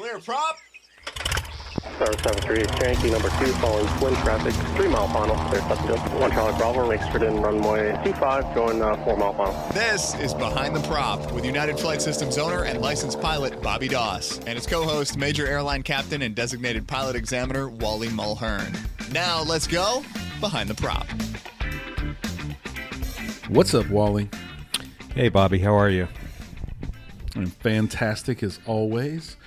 Clear prop. Star 73, Yankee number 2, following twin traffic, 3 mile final, clear Sutton. 1 Charlie Bravo, exit in runway 25, going 4 mile final. This is Behind the Prop with United Flight Systems owner and licensed pilot Bobby Doss and his co-host, Major Airline Captain and designated pilot examiner Wally Mulhern. Now let's go Behind the Prop. What's up, Wally? Hey, Bobby. How are you? I'm fantastic as always.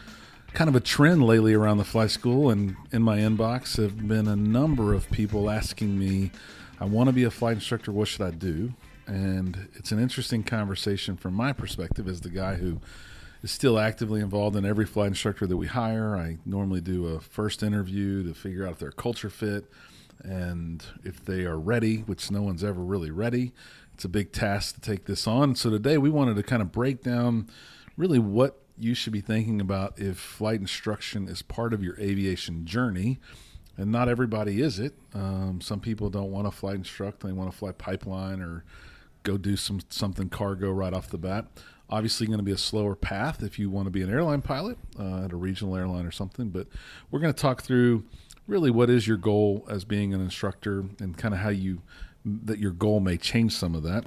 Kind of a trend lately around the flight school, and in my inbox have been a number of people asking me, I want to be a flight instructor, what should I do? And it's an interesting conversation from my perspective as the guy who is still actively involved in every flight instructor that we hire. I normally do a first interview to figure out if their culture fit and if they are ready, which no one's ever really ready. It's a big task to take this on. So today we wanted to kind of break down really what you should be thinking about if flight instruction is part of your aviation journey. And not everybody is it. Some people don't want to flight instruct. They want to fly pipeline or go do something cargo right off the bat. Obviously going to be a slower path if you want to be an airline pilot at a regional airline or something. But we're going to talk through really what is your goal as being an instructor and kind of how that your goal may change some of that.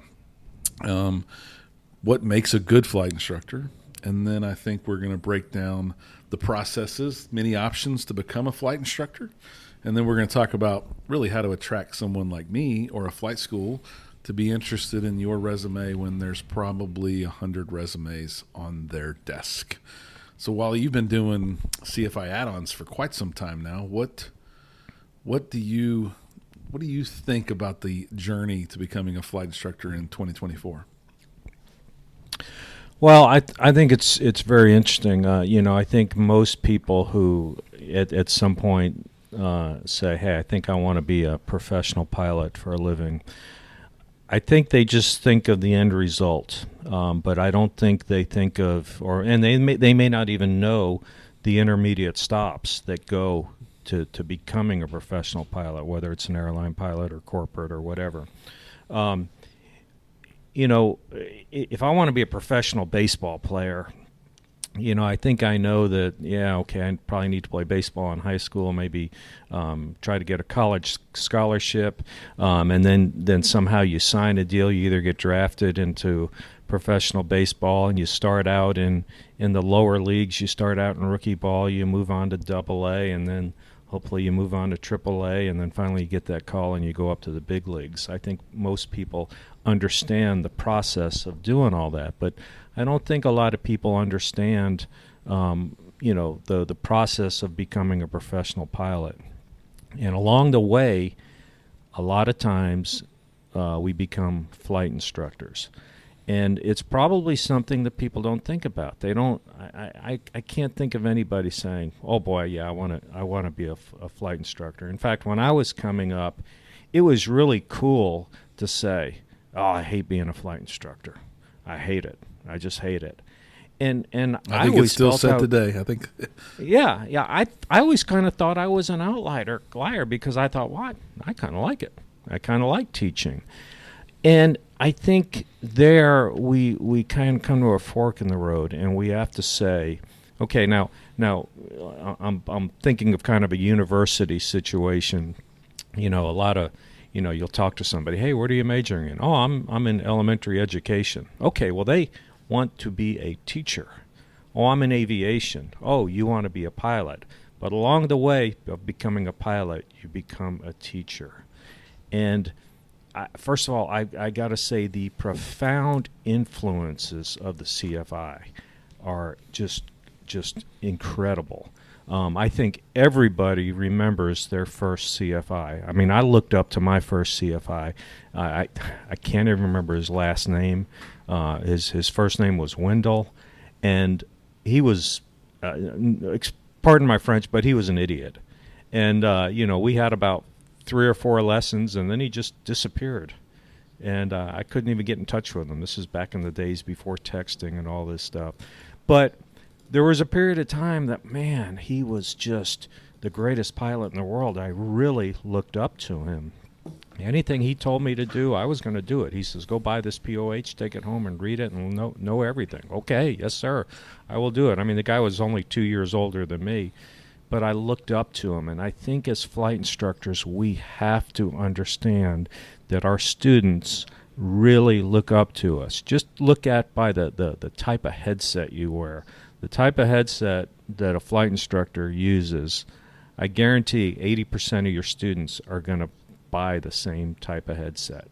What makes a good flight instructor? And then I think we're going to break down the processes, many options to become a flight instructor. And then we're going to talk about really how to attract someone like me or a flight school to be interested in your resume when there's probably 100 resumes on their desk. So while you've been doing CFI add-ons for quite some time now, what do you think about the journey to becoming a flight instructor in 2024? Well, I think it's very interesting. I think most people who at some point say, hey, I think I want to be a professional pilot for a living, I think they just think of the end result, but I don't think they think of, and they may not even know the intermediate stops that go to becoming a professional pilot, whether it's an airline pilot or corporate or whatever. If I want to be a professional baseball player, I think I know that, I probably need to play baseball in high school, maybe try to get a college scholarship, and then somehow you sign a deal. You either get drafted into professional baseball and you start out in the lower leagues. You start out in rookie ball, you move on to Double-A, and then hopefully you move on to Triple-A, and then finally you get that call and you go up to the big leagues. I think most people understand the process of doing all that, but I don't think a lot of people understand, the process of becoming a professional pilot. And along the way, a lot of times we become flight instructors. And it's probably something that people don't think about. They don't. I can't think of anybody saying, "Oh boy, yeah, I want to be a flight instructor." In fact, when I was coming up, it was really cool to say, "Oh, I hate being a flight instructor. I hate it. I just hate it." And I think it's still said today. I think. Yeah. I always kind of thought I was an outlier because I thought, what? I kind of like it. I kind of like teaching. And I think there we kind of come to a fork in the road, and we have to say, okay, now I'm thinking of kind of a university situation. A lot of, you'll talk to somebody, hey, what are you majoring in? Oh, I'm in elementary education. Okay, well, they want to be a teacher. Oh, I'm in aviation. Oh, you want to be a pilot. But along the way of becoming a pilot, you become a teacher. And first of all, I got to say the profound influences of the CFI are just incredible. I think everybody remembers their first CFI. I mean, I looked up to my first CFI. I can't even remember his last name. His first name was Wendell, and he was, pardon my French, but he was an idiot. And we had about 3 or 4 lessons, and then he just disappeared. And I couldn't even get in touch with him. This is back in the days before texting and all this stuff. But there was a period of time that, man, he was just the greatest pilot in the world. I really looked up to him. Anything he told me to do, I was going to do it. He says, go buy this POH, take it home and read it and know everything. Okay, yes, sir. I will do it. I mean, the guy was only 2 years older than me, but I looked up to him. And I think as flight instructors, we have to understand that our students really look up to us. Just look at by the type of headset you wear. The type of headset that a flight instructor uses, I guarantee 80% of your students are going to buy the same type of headset,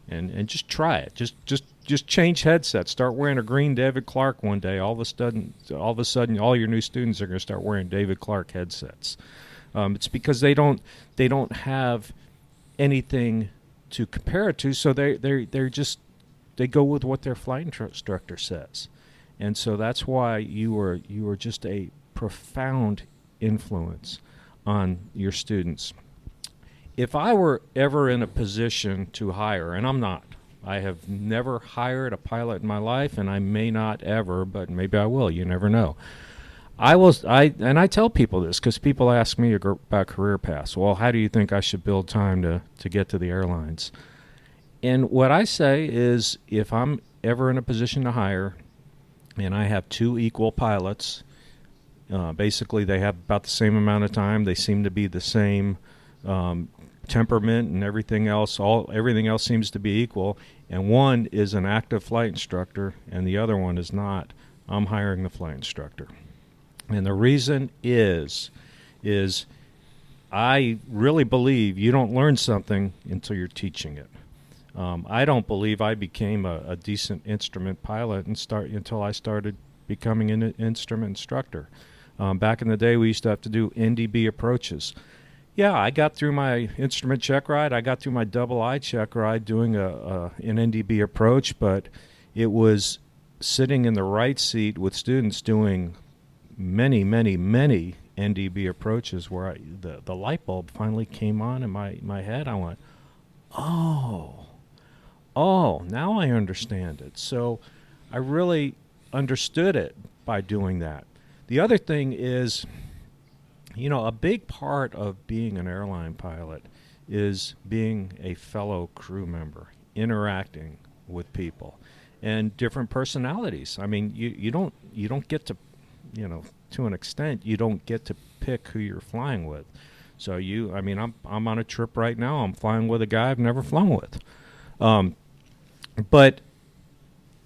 and just try it. Just change headsets. Start wearing a green David Clark one day. All of a sudden, all your new students are going to start wearing David Clark headsets. It's because they don't have anything to compare it to, so they go with what their flight instructor says, and so that's why you were just a profound influence on your students. If I were ever in a position to hire, and I'm not, I have never hired a pilot in my life, and I may not ever, but maybe I will. You never know. I tell people this because people ask me about career paths. Well, how do you think I should build time to get to the airlines? And what I say is, if I'm ever in a position to hire, and I have 2 equal pilots, basically they have about the same amount of time. They seem to be the same temperament and everything else. Everything else seems to be equal, and one is an active flight instructor and the other one is not. I'm hiring the flight instructor, and the reason is I really believe you don't learn something until you're teaching it. I don't believe I became a decent instrument pilot until I started becoming an instrument instructor. Back in the day, we used to have to do NDB approaches. Yeah, I got through my instrument check ride. I got through my double I check ride doing an NDB approach, but it was sitting in the right seat with students doing many, many, many NDB approaches where the light bulb finally came on in my head. I went, oh, now I understand it. So I really understood it by doing that. The other thing is, a big part of being an airline pilot is being a fellow crew member, interacting with people and different personalities. I mean, you don't get to, to an extent, you don't get to pick who you're flying with. So I'm on a trip right now. I'm flying with a guy I've never flown with. But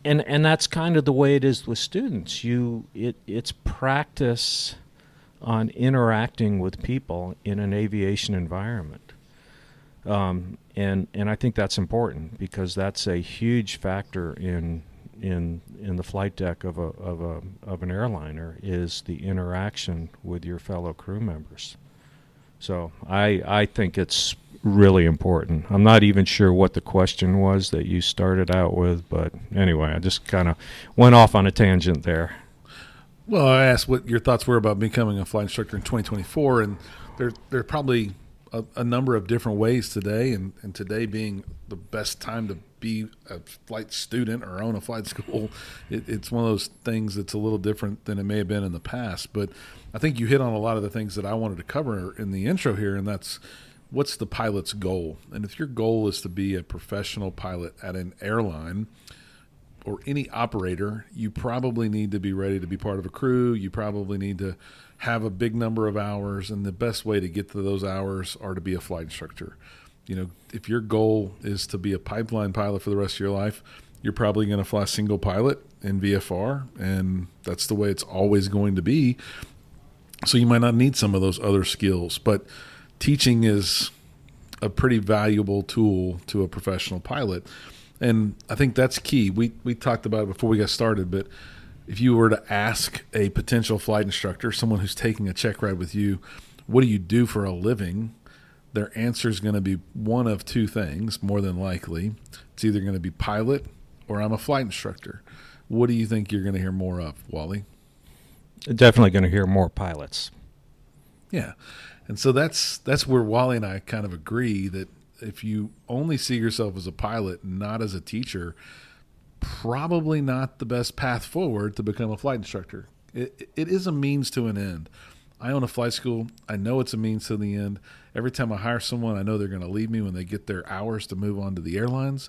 that's kind of the way it is with students. It's practice on interacting with people in an aviation environment, and I think that's important because that's a huge factor in the flight deck of an airliner is the interaction with your fellow crew members. So I think it's really important. I'm not even sure what the question was that you started out with, but anyway, I just kind of went off on a tangent there. Well, I asked what your thoughts were about becoming a flight instructor in 2024, and there are probably a number of different ways today, and today being the best time to be a flight student or own a flight school, it's one of those things that's a little different than it may have been in the past. But I think you hit on a lot of the things that I wanted to cover in the intro here, and that's what's the pilot's goal. And if your goal is to be a professional pilot at an airline or any operator, you probably need to be ready to be part of a crew. You probably need to have a big number of hours, and the best way to get to those hours are to be a flight instructor. If your goal is to be a pipeline pilot for the rest of your life, you're probably going to fly single pilot in VFR, and that's the way it's always going to be. So you might not need some of those other skills, but teaching is a pretty valuable tool to a professional pilot. And I think that's key. We talked about it before we got started, but if you were to ask a potential flight instructor, someone who's taking a check ride with you, what do you do for a living? Their answer is going to be one of two things, more than likely. It's either going to be pilot or I'm a flight instructor. What do you think you're going to hear more of, Wally? Definitely going to hear more pilots. Yeah. And so that's where Wally and I kind of agree that if you only see yourself as a pilot, not as a teacher, probably not the best path forward to become a flight instructor. It is a means to an end. I own a flight school. I know it's a means to the end. Every time I hire someone, I know they're going to leave me when they get their hours to move on to the airlines.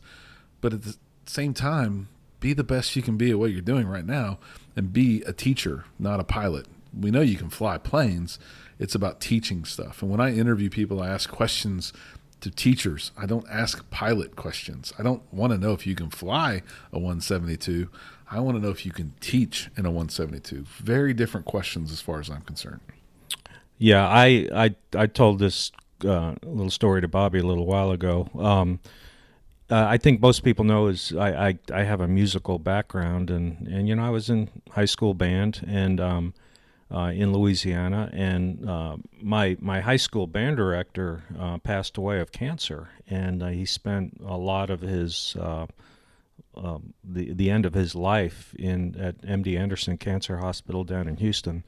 But at the same time, be the best you can be at what you're doing right now and be a teacher, not a pilot. We know you can fly planes. It's about teaching stuff. And when I interview people, I ask questions to teachers. I don't ask pilot questions. I don't want to know if you can fly a 172. I want to know if you can teach in a 172. Very different questions as far as I'm concerned. Yeah, I told this little story to Bobby a little while ago. I think most people know is I have a musical background, and I was in high school band and in Louisiana, and my high school band director passed away of cancer, and he spent a lot of his the end of his life at MD Anderson Cancer Hospital down in Houston.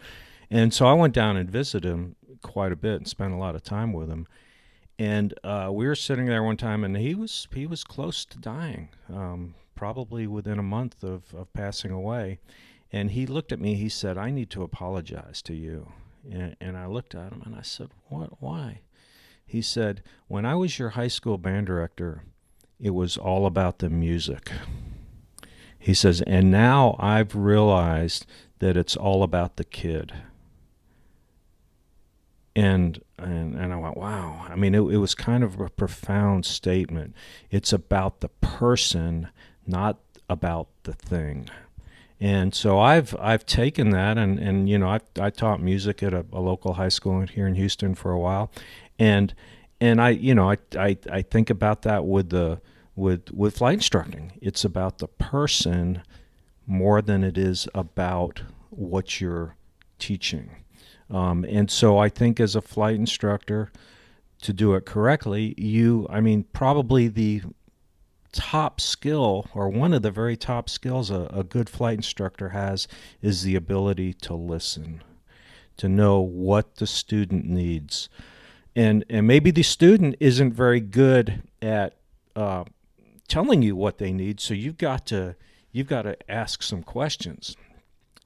And so I went down and visited him quite a bit and spent a lot of time with him. And we were sitting there one time, and he was close to dying, probably within a month of passing away. And he looked at me. He said, "I need to apologize to you." And I looked at him, and I said, "What? Why?" He said, "When I was your high school band director, it was all about the music." He says, "And now I've realized that it's all about the kid." And I went, wow. I mean, it was kind of a profound statement. It's about the person, not about the thing. And so I've taken that, and I taught music at a local high school here in Houston for a while, and I think about that with flight instructing. It's about the person more than it is about what you're teaching. And so I think as a flight instructor, to do it correctly, probably the top skill, or one of the very top skills a good flight instructor has, is the ability to listen, to know what the student needs. And maybe the student isn't very good at telling you what they need, so you've got to ask some questions.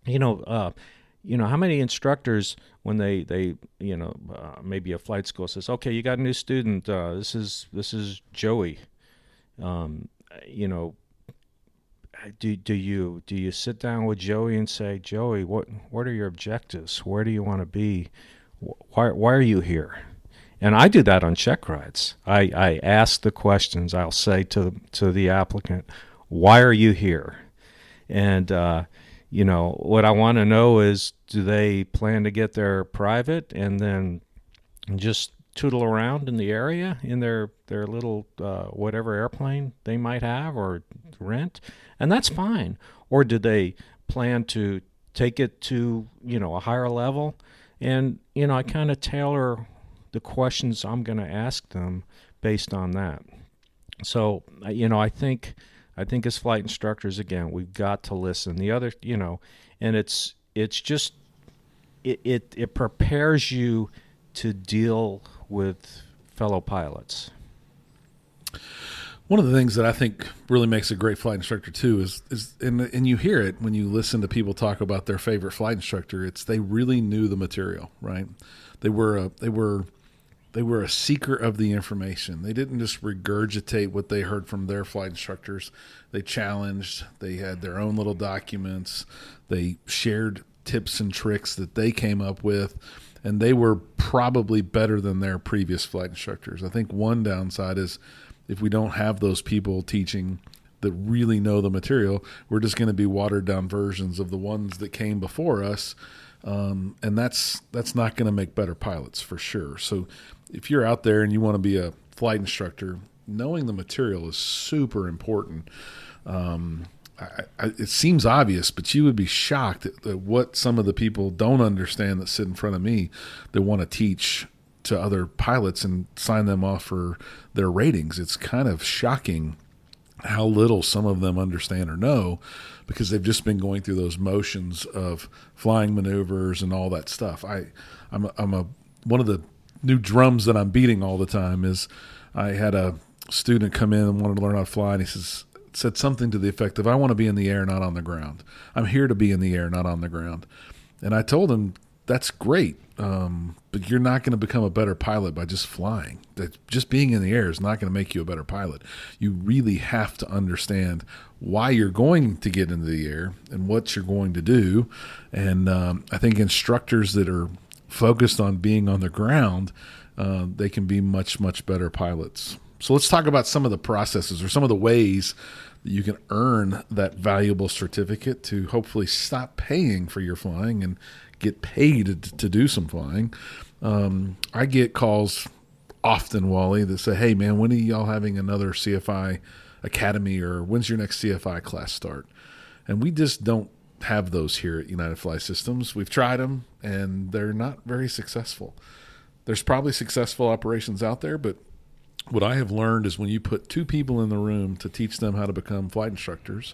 How many instructors, when they maybe a flight school says, "Okay, you got a new student. This is Joey." Do you sit down with Joey and say, "Joey, what are your objectives? Where do you want to be? Why are you here?" And I do that on check rides. I ask the questions. I'll say to the applicant, "Why are you here?" And what I want to know is, do they plan to get their private and then just tootle around in the area in their little whatever airplane they might have or rent? And that's fine. Or do they plan to take it to a higher level? And I kind of tailor the questions I'm going to ask them based on that. So I think as flight instructors, again, we've got to listen. The other, and it's just it prepares you to deal with fellow pilots. One of the things that I think really makes a great flight instructor too is and you hear it when you listen to people talk about their favorite flight instructor. It's they really knew the material, right? They were a seeker of the information. They didn't just regurgitate what they heard from their flight instructors. They challenged. They had their own little documents. They shared tips and tricks that they came up with, and they were probably better than their previous flight instructors. I think one downside is if we don't have those people teaching that really know the material, we're just going to be watered down versions of the ones that came before us. And that's not going to make better pilots for sure. So if you're out there and you want to be a flight instructor, knowing the material is super important. It seems obvious, but you would be shocked at what some of the people don't understand that sit in front of me that want to teach to other pilots and sign them off for their ratings. It's kind of shocking how little some of them understand or know, because they've just been going through those motions of flying maneuvers and all that stuff. One of the new drums that I'm beating all the time is I had a student come in and wanted to learn how to fly, and he said something to the effect of, "I want to be in the air, not on the ground. I'm here to be in the air, not on the ground." And I told him, that's great. But you're not going to become a better pilot by just flying. Just being in the air is not going to make you a better pilot. You really have to understand why you're going to get into the air and what you're going to do. And I think instructors that are focused on being on the ground, they can be much, much better pilots. So let's talk about some of the processes or some of the ways that you can earn that valuable certificate to hopefully stop paying for your flying and get paid to do some flying. I get calls often, Wally, that say, hey, man, when are y'all having another CFI Academy, or when's your next CFI class start? And we just don't have those here at United Flight Systems. We've tried them, and they're not very successful. There's probably successful operations out there, but what I have learned is when you put two people in the room to teach them how to become flight instructors,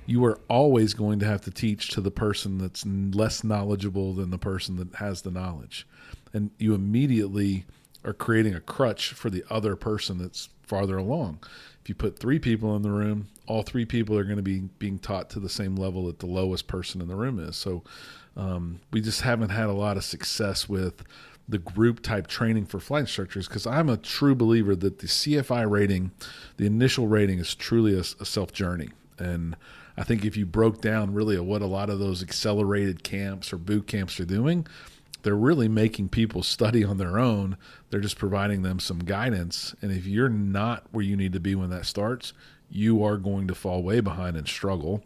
you are always going to have to teach to the person that's less knowledgeable than the person that has the knowledge. And you immediately are creating a crutch for the other person that's farther along. If you put three people in the room, all three people are going to be being taught to the same level that the lowest person in the room is. So we just haven't had a lot of success with the group type training for flight instructors, because I'm a true believer that the CFI rating, the initial rating, is truly a self journey. And I think if you broke down really what a lot of those accelerated camps or boot camps are doing, they're really making people study on their own. They're just providing them some guidance. And if you're not where you need to be when that starts, you are going to fall way behind and struggle.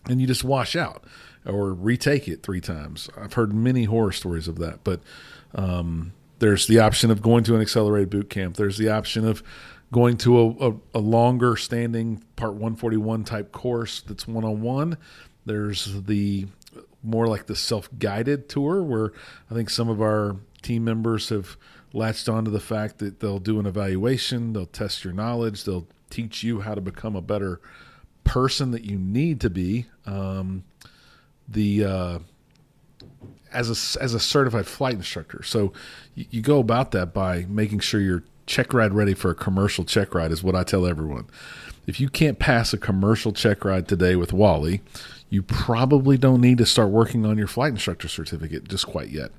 And you just wash out or retake it 3 times. I've heard many horror stories of that. But there's the option of going to an accelerated boot camp. There's the option of going to a longer standing Part 141 type course that's one-on-one. There's the more like the self-guided tour, where I think some of our team members have latched onto the fact that they'll do an evaluation, they'll test your knowledge, they'll teach you how to become a better person that you need to be. As a certified flight instructor. So you go about that by making sure you're check ride ready for a commercial check ride, is what I tell everyone. If you can't pass a commercial check ride today with Wally, you probably don't need to start working on your flight instructor certificate just quite yet.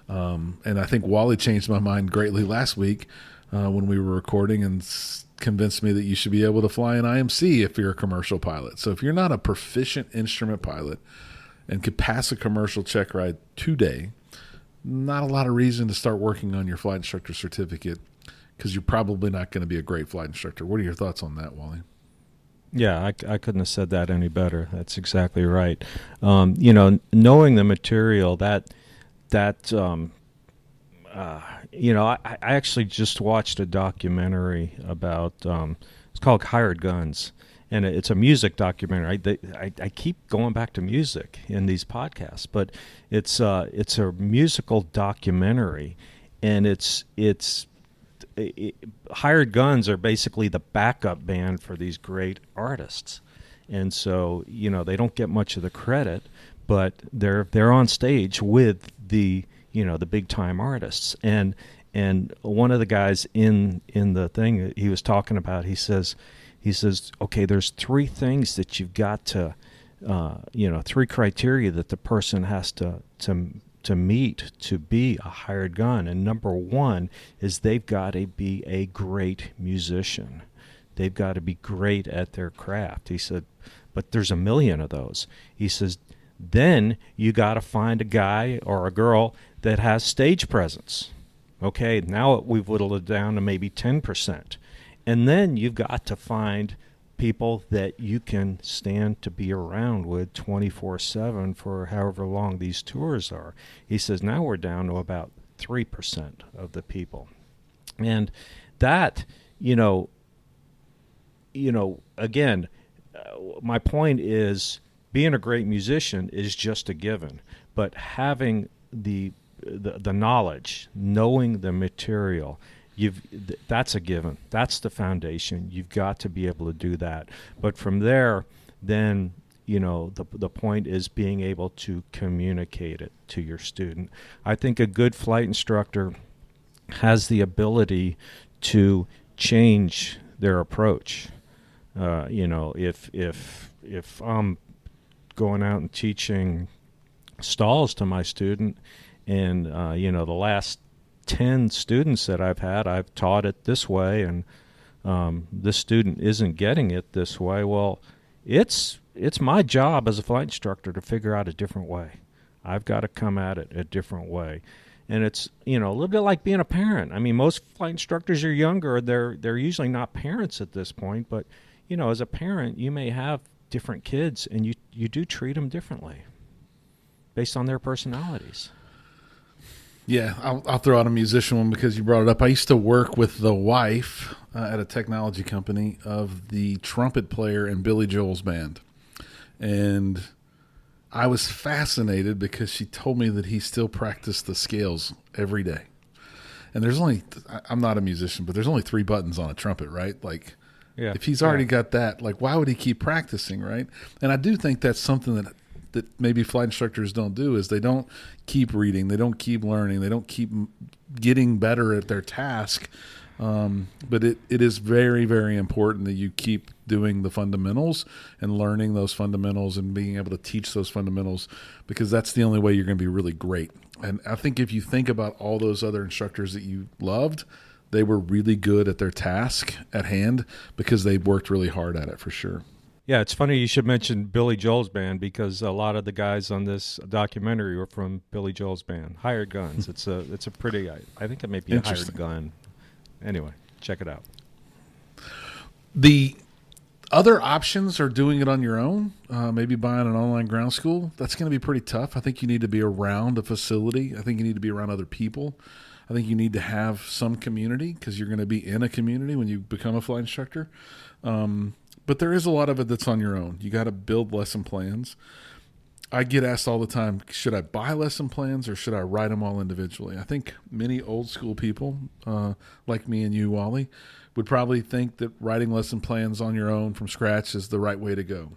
And I think Wally changed my mind greatly last week when we were recording and convinced me that you should be able to fly an IMC if you're a commercial pilot. So if you're not a proficient instrument pilot and could pass a commercial check ride today, not a lot of reason to start working on your flight instructor certificate, because you're probably not going to be a great flight instructor. What are your thoughts on that, Wally? Yeah, I couldn't have said that any better. That's exactly right. Knowing the material, I actually just watched a documentary about, it's called Hired Guns, and it's a music documentary. I keep going back to music in these podcasts, but it's a musical documentary, and Hired Guns are basically the backup band for these great artists. And so, they don't get much of the credit, but they're on stage with the big time artists. And one of the guys in the thing he was talking about, he says, okay, there's 3 things that you've got to, 3 criteria that the person has to meet to be a hired gun. And number 1 is they've got to be a great musician. They've got to be great at their craft. He said, but there's a million of those. He says, then you got to find a guy or a girl that has stage presence. Okay, now we've whittled it down to maybe 10%. And then you've got to find people that you can stand to be around with 24/7 for however long these tours are. He says now we're down to about 3% of the people. And that, again, my point is being a great musician is just a given, but having the knowledge, knowing the material, that's a given. That's the foundation. You've got to be able to do that. But from there, then, the point is being able to communicate it to your student. I think a good flight instructor has the ability to change their approach. If I'm going out and teaching stalls to my student, and the last 10 students that I've had, I've taught it this way, and this student isn't getting it this way. Well, it's my job as a flight instructor to figure out a different way. I've got to come at it a different way. And it's, a little bit like being a parent. I mean, most flight instructors are younger. They're usually not parents at this point. But, as a parent, you may have different kids, and you do treat them differently based on their personalities. Yeah, I'll throw out a musician one because you brought it up. I used to work with the wife at a technology company of the trumpet player in Billy Joel's band. And I was fascinated because she told me that he still practiced the scales every day. And I'm not a musician, but there's only 3 buttons on a trumpet, right? Like, yeah. If he's already got that, like, why would he keep practicing, right? And I do think that's something that maybe flight instructors don't do, is they don't keep reading, they don't keep learning, they don't keep getting better at their task. But it is very, very important that you keep doing the fundamentals and learning those fundamentals and being able to teach those fundamentals, because that's the only way you're going to be really great. And I think if you think about all those other instructors that you loved, they were really good at their task at hand because they worked really hard at it, for sure. Yeah, it's funny you should mention Billy Joel's band, because a lot of the guys on this documentary were from Billy Joel's band, Hired Guns. It's a pretty, I think it may be a hired gun. Anyway, check it out. The other options are doing it on your own, maybe buying an online ground school. That's going to be pretty tough. I think you need to be around a facility. I think you need to be around other people. I think you need to have some community, because you're going to be in a community when you become a flight instructor. But there is a lot of it that's on your own. You got to build lesson plans. I get asked all the time, should I buy lesson plans or should I write them all individually? I think many old school people, like me and you, Wally, would probably think that writing lesson plans on your own from scratch is the right way to go.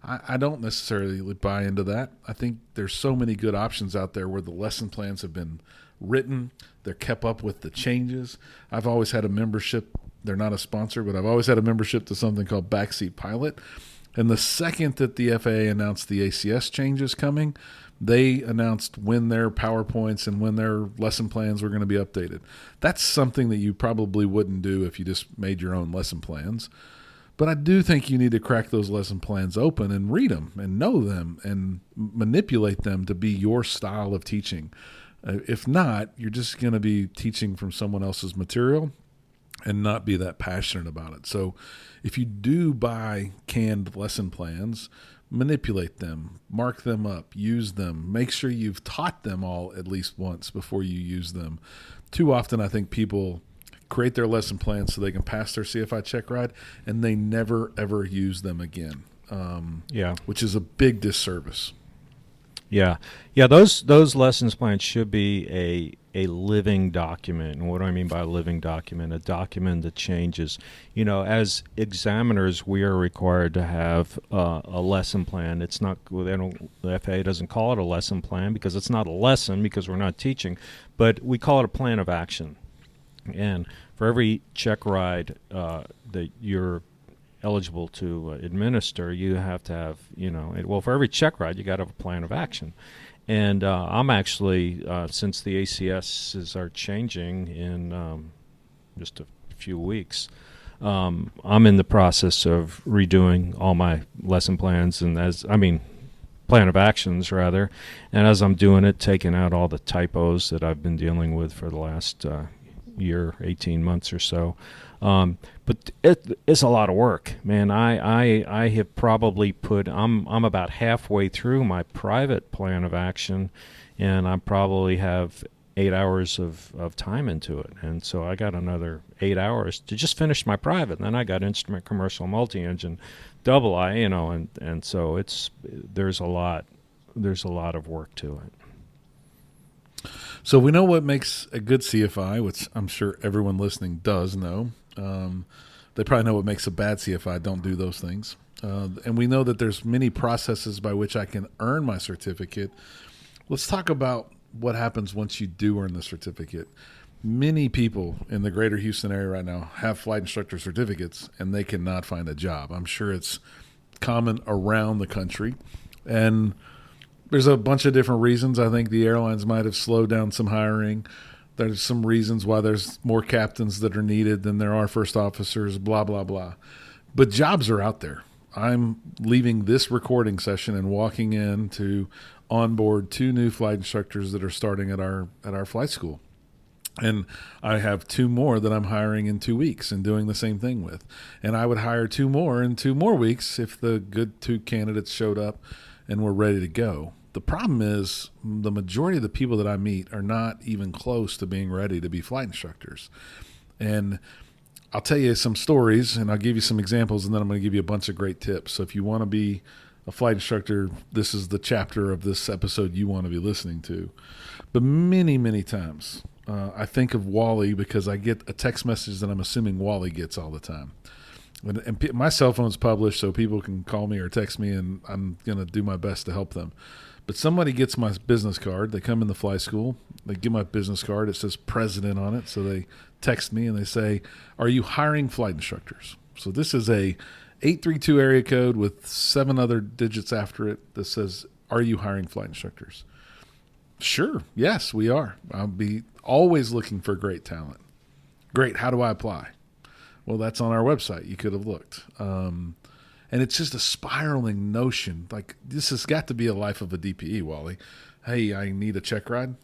I don't necessarily buy into that. I think there's so many good options out there where the lesson plans have been written. They're kept up with the changes. I've always had a membership. They're not a sponsor, but I've always had a membership to something called Backseat Pilot. And the second that the FAA announced the ACS changes coming, they announced when their PowerPoints and when their lesson plans were going to be updated. That's something that you probably wouldn't do if you just made your own lesson plans. But I do think you need to crack those lesson plans open and read them and know them and manipulate them to be your style of teaching. If not, you're just going to be teaching from someone else's material and not be that passionate about it. So if you do buy canned lesson plans, manipulate them, mark them up, use them, make sure you've taught them all at least once before you use them. Too often I think people create their lesson plans so they can pass their CFI check ride, and they never, ever use them again, which is a big disservice. Yeah. Those lessons plans should be a living document. And what do I mean by a living document? A document that changes. As examiners, we are required to have a lesson plan. It's not, the FAA doesn't call it a lesson plan because it's not a lesson, because we're not teaching, but we call it a plan of action. And for every check ride that you're eligible to administer, you have to have, for every check ride, you got to have a plan of action. And I'm actually, since the ACSs are changing in just a few weeks, I'm in the process of redoing all my lesson plans plan of actions, rather. And as I'm doing it, taking out all the typos that I've been dealing with for the last year, 18 months or so. But it's a lot of work, man. I have probably I'm about halfway through my private plan of action, and I probably have 8 hours of time into it. And so I got another 8 hours to just finish my private. And then I got instrument, commercial, multi-engine, double I, and so there's a lot of work to it. So we know what makes a good CFI, which I'm sure everyone listening does know. They probably know what makes a bad CFI. Don't do those things. And we know that there's many processes by which I can earn my certificate. Let's talk about what happens once you do earn the certificate. Many people in the greater Houston area right now have flight instructor certificates, and they cannot find a job. I'm sure it's common around the country. And There's a bunch of different reasons. I think the airlines might have slowed down some hiring. There's some reasons why there's more captains that are needed than there are first officers, blah, blah, blah. But jobs are out there. I'm leaving this recording session and walking in to onboard 2 new flight instructors that are starting at our flight school. And I have 2 more that I'm hiring in 2 weeks and doing the same thing with. And I would hire 2 more in 2 more weeks if the good 2 candidates showed up and were ready to go. The problem is the majority of the people that I meet are not even close to being ready to be flight instructors. And I'll tell you some stories and I'll give you some examples, and then I'm going to give you a bunch of great tips. So if you want to be a flight instructor, this is the chapter of this episode you want to be listening to. But many, many times I think of Wally because I get a text message that I'm assuming Wally gets all the time. And my cell phone's published so people can call me or text me, and I'm going to do my best to help them. But somebody gets my business card. They come in the fly school. They get my business card. It says president on it. So they text me and they say, are you hiring flight instructors? So this is a 832 area code with 7 other digits after it that says, are you hiring flight instructors? Sure. Yes, we are. I'll be always looking for great talent. Great. How do I apply? Well, that's on our website. You could have looked. And it's just a spiraling notion. Like, this has got to be a life of a DPE, Wally. Hey, I need a check ride.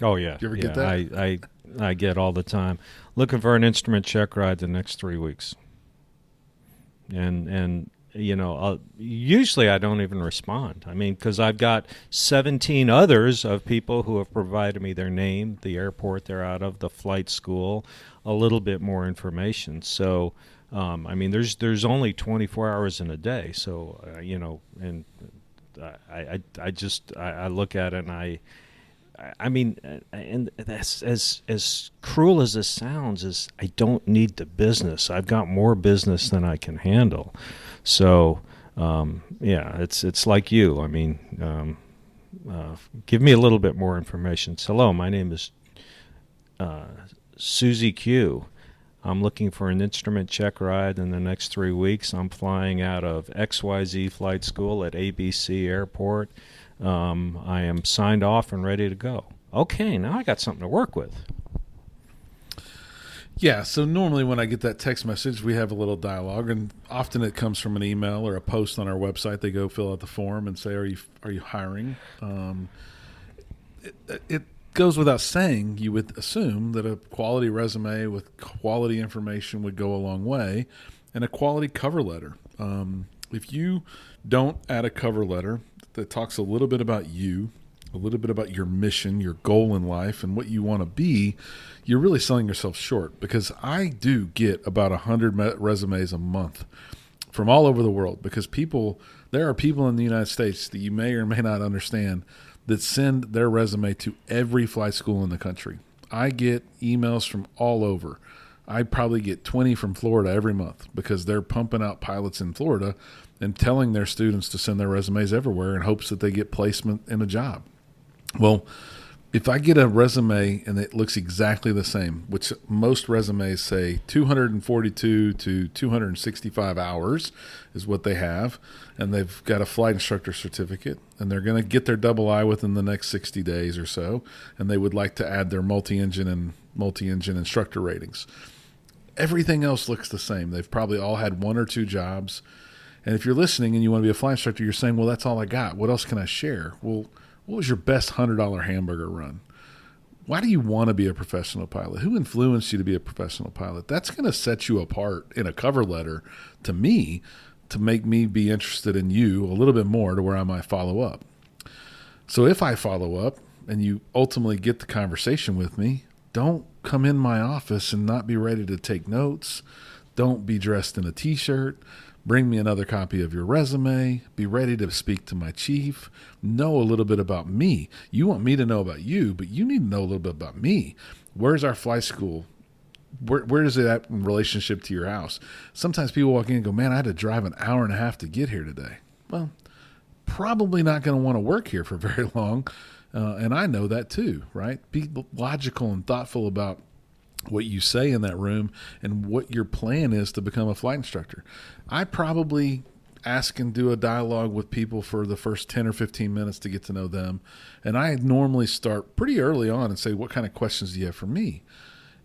Oh, yeah. You ever get that? I get all the time. Looking for an instrument check ride the next 3 weeks. And you know, usually I don't even respond. I mean, because I've got 17 others of people who have provided me their name, the airport they're out of, the flight school, a little bit more information. So, I mean, there's only 24 hours in a day. So, you know, and I look at it and I mean, and that's as cruel as this sounds, is I don't need the business. I've got more business than I can handle. So, yeah, it's like you. I mean, give me a little bit more information. Hello, my name is Susie Q. I'm looking for an instrument check ride in the next 3 weeks. I'm flying out of XYZ Flight School at ABC Airport. I am signed off and ready to go. Okay, now I got something to work with. Yeah, so normally when I get that text message, we have a little dialogue, and often it comes from an email or a post on our website. They go fill out the form and say, "Are you hiring?" It goes without saying, you would assume that a quality resume with quality information would go a long way, and a quality cover letter. If you don't add a cover letter that talks a little bit about you, a little bit about your mission, your goal in life, and what you want to be, you're really selling yourself short, because I do get about 100 resumes a month from all over the world, because there are people in the United States that you may or may not understand that send their resume to every flight school in the country. I get emails from all over. I probably get 20 from Florida every month, because they're pumping out pilots in Florida and telling their students to send their resumes everywhere in hopes that they get placement in a job. Well, if I get a resume and it looks exactly the same, which most resumes say 242 to 265 hours is what they have, and they've got a flight instructor certificate, and they're going to get their double I within the next 60 days or so, and they would like to add their multi-engine instructor ratings. Everything else looks the same. They've probably all had 1 or 2 jobs. And if you're listening and you want to be a flight instructor, you're saying, well, that's all I got. What else can I share? Well, what was your best $100 hamburger run? Why do you want to be a professional pilot? Who influenced you to be a professional pilot? That's going to set you apart in a cover letter to me, to make me be interested in you a little bit more, to where I might follow up. So if I follow up and you ultimately get the conversation with me, don't come in my office and not be ready to take notes. Don't be dressed in a T-shirt. Bring me another copy of your resume. Be ready to speak to my chief. Know a little bit about me. You want me to know about you, but you need to know a little bit about me. Where's our flight school? Where is it at in relationship to your house? Sometimes people walk in and go, man, I had to drive an hour and a half to get here today. Well, probably not going to want to work here for very long. And I know that too, right? Be logical and thoughtful about what you say in that room and what your plan is to become a flight instructor. I probably ask and do a dialogue with people for the first 10 or 15 minutes to get to know them. And I normally start pretty early on and say, what kind of questions do you have for me?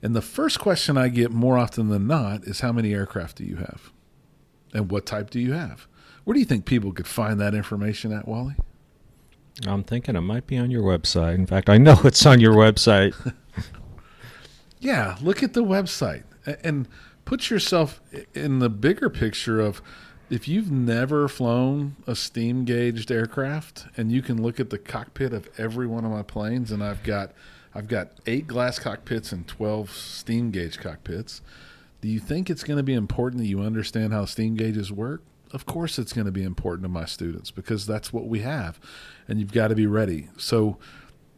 And the first question I get more often than not is, how many aircraft do you have? And what type do you have? Where do you think people could find that information at, Wally? I'm thinking it might be on your website. In fact, I know it's on your website. Yeah, look at the website and put yourself in the bigger picture of, if you've never flown a steam gauged aircraft, and you can look at the cockpit of every one of my planes, and I've got 8 glass cockpits and 12 steam gauge cockpits. Do you think it's going to be important that you understand how steam gauges work? Of course it's going to be important to my students, because that's what we have, and you've got to be ready. So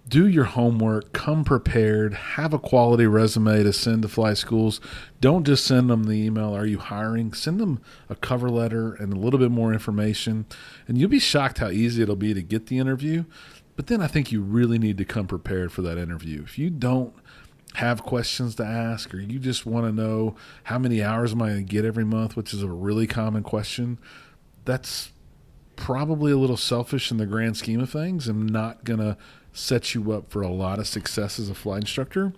do your homework, come prepared, have a quality resume to send to flight schools. Don't just send them the email, "Are you hiring?" Send them a cover letter and a little bit more information, and you'll be shocked how easy it'll be to get the interview. But then I think you really need to come prepared for that interview. If you don't have questions to ask, or you just want to know how many hours am I going to get every month, which is a really common question, that's probably a little selfish in the grand scheme of things and not going to set you up for a lot of success as a flight instructor.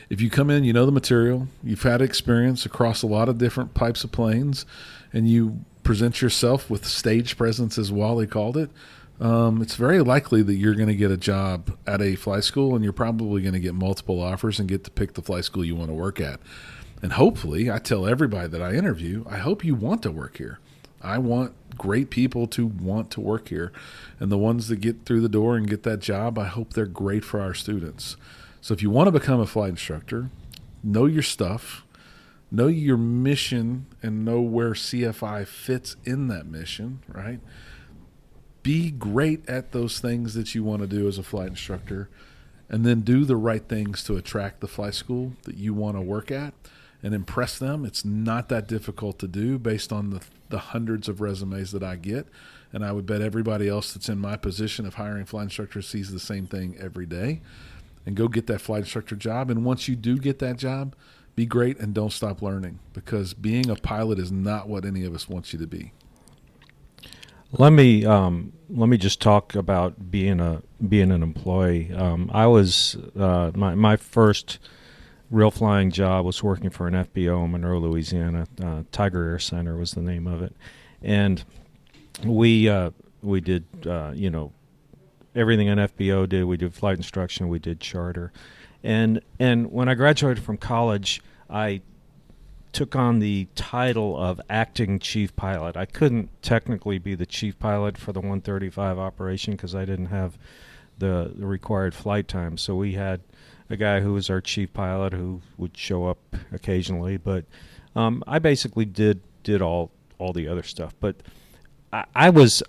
If you come in, you know the material, you've had experience across a lot of different types of planes, and you present yourself with stage presence, as Wally called it, it's very likely that you're going to get a job at a flight school, and you're probably going to get multiple offers and get to pick the flight school you want to work at. And hopefully, I tell everybody that I interview, I hope you want to work here. I want great people to want to work here. And the ones that get through the door and get that job, I hope they're great for our students. So if you want to become a flight instructor, know your stuff, know your mission, and know where CFI fits in that mission, right? Be great at those things that you want to do as a flight instructor, and then do the right things to attract the flight school that you want to work at and impress them. It's not that difficult to do based on the hundreds of resumes that I get. And I would bet everybody else that's in my position of hiring flight instructors sees the same thing every day. And go get that flight instructor job. And once you do get that job, be great and don't stop learning, because being a pilot is not what any of us wants you to be. Let me just talk about being an employee. I was my first real flying job was working for an FBO in Monroe, Louisiana. Tiger Air Center was the name of it, and we did everything an FBO did. We did flight instruction, we did charter, and when I graduated from college, I took on the title of acting chief pilot. I couldn't technically be the chief pilot for the 135 operation because I didn't have the required flight time. So we had a guy who was our chief pilot who would show up occasionally, but I basically did all the other stuff. But I was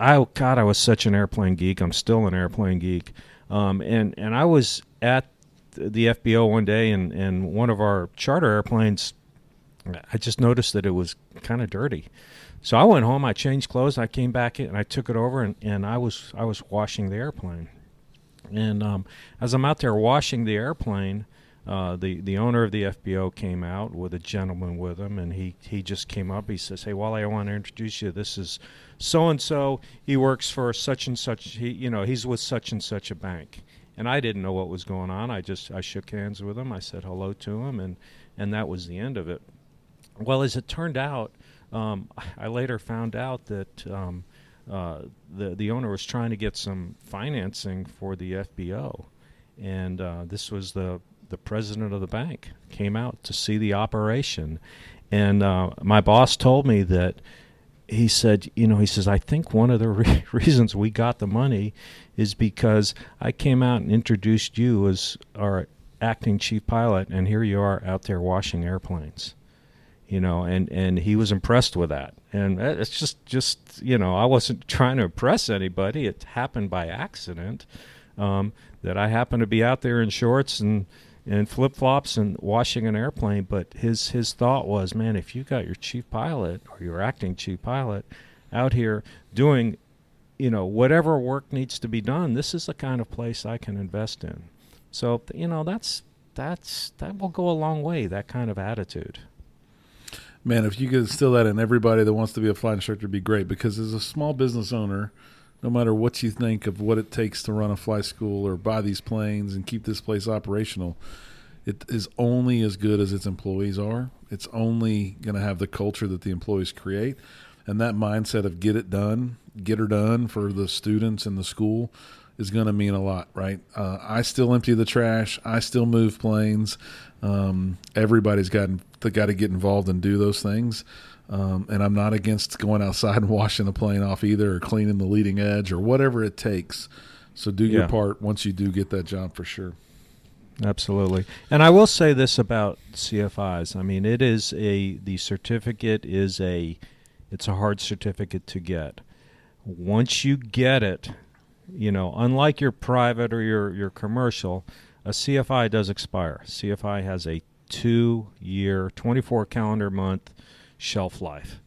such an airplane geek. I'm still an airplane geek, and I was at the FBO one day, and one of our charter airplanes, I just noticed that it was kind of dirty. So I went home, I changed clothes, I came back in, and I took it over, and I was washing the airplane. And as I'm out there washing the airplane, the owner of the FBO came out with a gentleman with him, and he just came up. He says, "Hey, Wally, I want to introduce you. This is so-and-so. He works for such and such. He's with such and such a bank." And I didn't know what was going on. I shook hands with him. I said hello to him, and that was the end of it. Well, as it turned out, I later found out that the owner was trying to get some financing for the FBO, and this was the president of the bank came out to see the operation, and my boss told me that he said, I think one of the reasons we got the money is because I came out and introduced you as our acting chief pilot, and here you are out there washing airplanes. And he was impressed with that. And it's just I wasn't trying to impress anybody. It happened by accident that I happened to be out there in shorts and flip-flops and washing an airplane. But his thought was, man, if you got your chief pilot or your acting chief pilot out here doing, whatever work needs to be done, this is the kind of place I can invest in. So, that will go a long way, that kind of attitude. Man, if you could instill that in everybody that wants to be a flight instructor, it'd be great, because as a small business owner, no matter what you think of what it takes to run a flight school or buy these planes and keep this place operational, it is only as good as its employees are. It's only going to have the culture that the employees create. And that mindset of get her done for the students and the school is going to mean a lot, right? I still empty the trash. I still move planes. Everybody's got to get involved and do those things. And I'm not against going outside and washing the plane off either, or cleaning the leading edge, or whatever it takes. So do your part once you do get that job, for sure. Absolutely. And I will say this about CFIs. I mean, the certificate is it's a hard certificate to get. Once you get it, unlike your private or your commercial, a CFI does expire. CFI has a 2-year, 24 calendar month shelf life.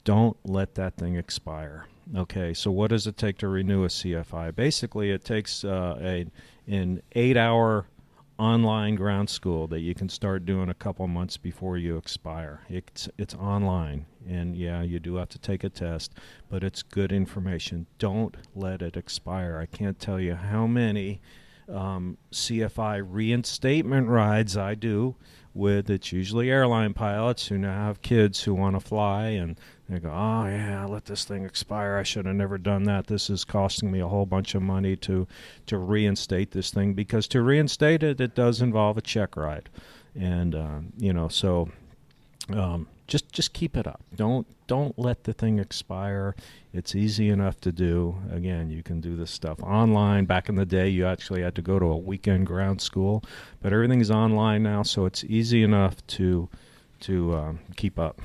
Don't let that thing expire. Okay, so what does it take to renew a CFI? Basically, it takes an 8-hour online ground school that you can start doing a couple months before you expire. It's online, and you do have to take a test, but it's good information. Don't let it expire. I can't tell you how many CFI reinstatement rides I do with, it's usually airline pilots who now have kids who want to fly, and they go, oh yeah, let this thing expire. I should have never done that. This is costing me a whole bunch of money to reinstate this thing, because to reinstate it, it does involve a check ride. And just keep it up. Don't let the thing expire. It's easy enough to do. Again, you can do this stuff online. Back in the day, you actually had to go to a weekend ground school, but everything's online now, so it's easy enough to keep up.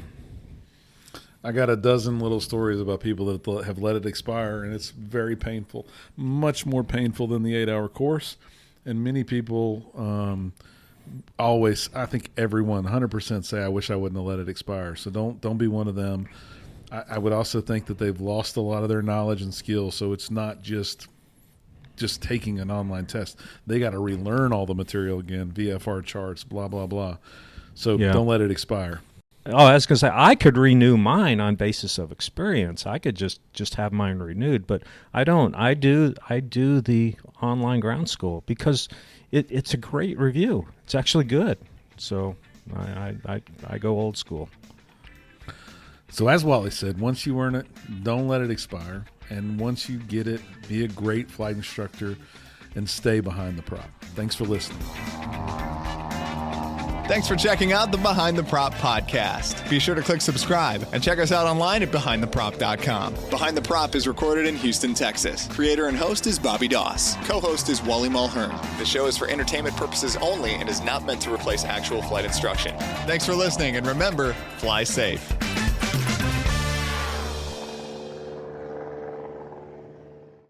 I got a dozen little stories about people that have let it expire, and it's very painful, much more painful than the 8-hour course. And many people always, I think everyone 100% say, I wish I wouldn't have let it expire. So don't be one of them. I would also think that they've lost a lot of their knowledge and skill. So it's not just taking an online test. They got to relearn all the material again, VFR charts, blah, blah, blah. So don't let it expire. Oh, I was going to say, I could renew mine on basis of experience. I could just have mine renewed, but I don't. I do the online ground school because it's a great review. It's actually good. So I go old school. So as Wally said, once you earn it, don't let it expire. And once you get it, be a great flight instructor and stay behind the prop. Thanks for listening. Thanks for checking out the Behind the Prop podcast. Be sure to click subscribe and check us out online at BehindTheProp.com. Behind the Prop is recorded in Houston, Texas. Creator and host is Bobby Doss. Co-host is Wally Mulhern. The show is for entertainment purposes only and is not meant to replace actual flight instruction. Thanks for listening, and remember, fly safe.